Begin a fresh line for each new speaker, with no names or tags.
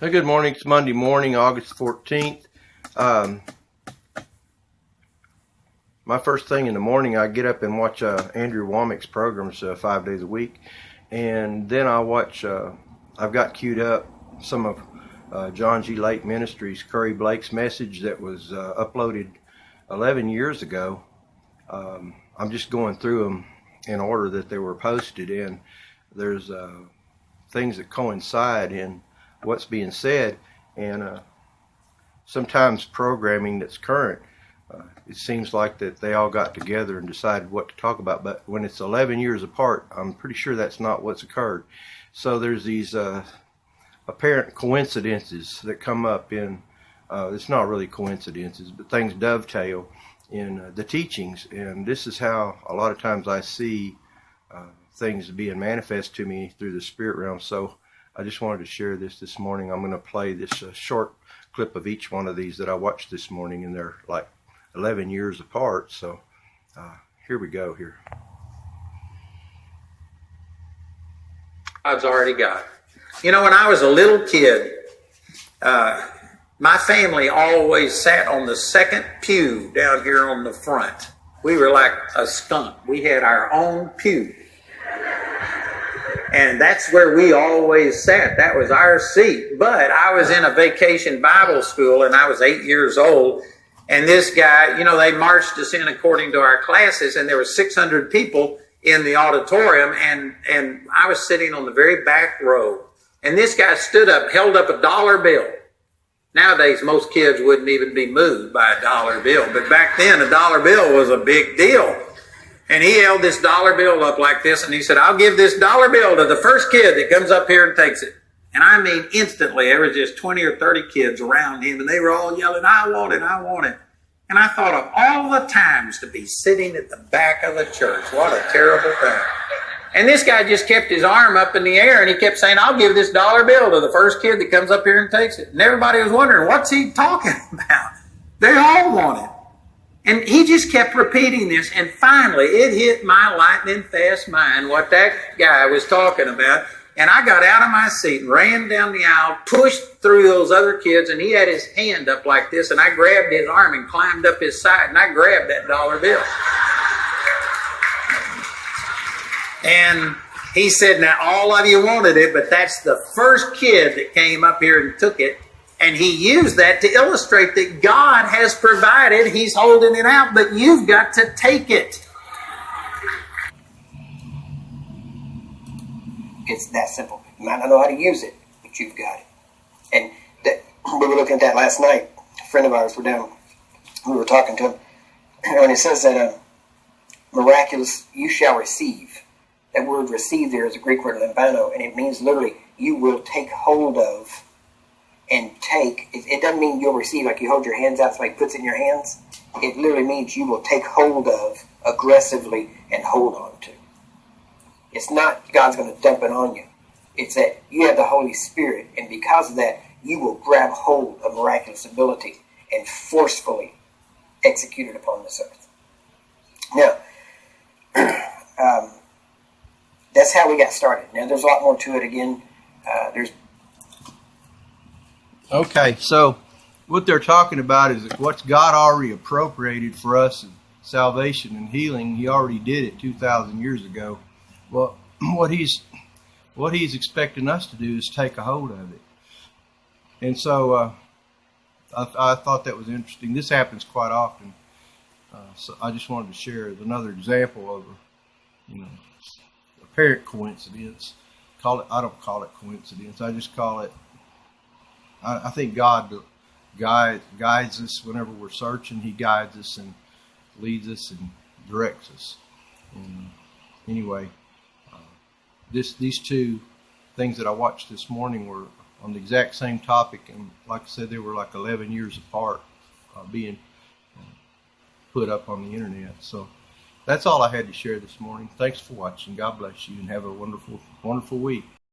Hey, good morning. It's Monday morning, August 14th. My first thing in the morning, I get up and watch Andrew Womack's programs 5 days a week. And then I watch, I've got queued up some of John G. Lake Ministries, Curry Blake's message that was uploaded 11 years ago. I'm just going through them in order that they were posted, and there's things that coincide in what's being said, and sometimes programming that's current. It seems like that they all got together and decided what to talk about, but when it's 11 years apart, I'm pretty sure that's not what's occurred. So there's these apparent coincidences that come up in, it's not really coincidences, but things dovetail in the teachings, and this is how a lot of times I see things being manifest to me through the spirit realm. So I just wanted to share this morning. I'm going to play this short clip of each one of these that I watched this morning, and they're like 11 years apart. So here we go here.
God's already got. You know, when I was a little kid, my family always sat on the second pew down here on the front. We were like a skunk. We had our own pew. And that's where we always sat. That was our seat. But I was in a vacation Bible school, and I was 8 years old. And this guy, you know, they marched us in according to our classes, and there were 600 people in the auditorium, and I was sitting on the very back row. And this guy stood up, held up a dollar bill. Nowadays, most kids wouldn't even be moved by a dollar bill. But back then, a dollar bill was a big deal. And he held this dollar bill up like this, and he said, "I'll give this dollar bill to the first kid that comes up here and takes it." And I mean, instantly, there was just 20 or 30 kids around him, and they were all yelling, "I want it, I want it." And I thought of all the times to be sitting at the back of the church. What a terrible thing. And this guy just kept his arm up in the air, and he kept saying, "I'll give this dollar bill to the first kid that comes up here and takes it." And everybody was wondering, what's he talking about? They all want it. And he just kept repeating this, and finally it hit my lightning fast mind what that guy was talking about. And I got out of my seat and ran down the aisle, pushed through those other kids, and he had his hand up like this, and I grabbed his arm and climbed up his side, and I grabbed that dollar bill. And he said, "Now all of you wanted it, but that's the first kid that came up here and took it." And he used that to illustrate that God has provided. He's holding it out, but you've got to take it.
It's that simple. You might not know how to use it, but you've got it. And we were looking at that last night. A friend of ours were down. We were talking to him. And it says that miraculous, you shall receive. That word receive there is a Greek word, lambano, and it means literally you will take hold of and take. It doesn't mean you'll receive like you hold your hands out, somebody puts it in your hands. It literally means you will take hold of aggressively and hold on to. It's not God's going to dump it on you. It's that you have the Holy Spirit, and because of that, you will grab hold of miraculous ability and forcefully execute it upon this earth. Now, that's how we got started. Now, there's a lot more to it. Again,
Okay, so what they're talking about is what's God already appropriated for us in salvation and healing. He already did it 2,000 years ago. Well, what he's expecting us to do is take a hold of it. And so I thought that was interesting. This happens quite often. So I just wanted to share another example of apparent coincidence. I don't call it coincidence. I just call it. I think God guides us whenever we're searching. He guides us and leads us and directs us. And anyway, these two things that I watched this morning were on the exact same topic, and like I said, they were like 11 years apart, being put up on the internet. So that's all I had to share this morning. Thanks for watching. God bless you, and have a wonderful, wonderful week.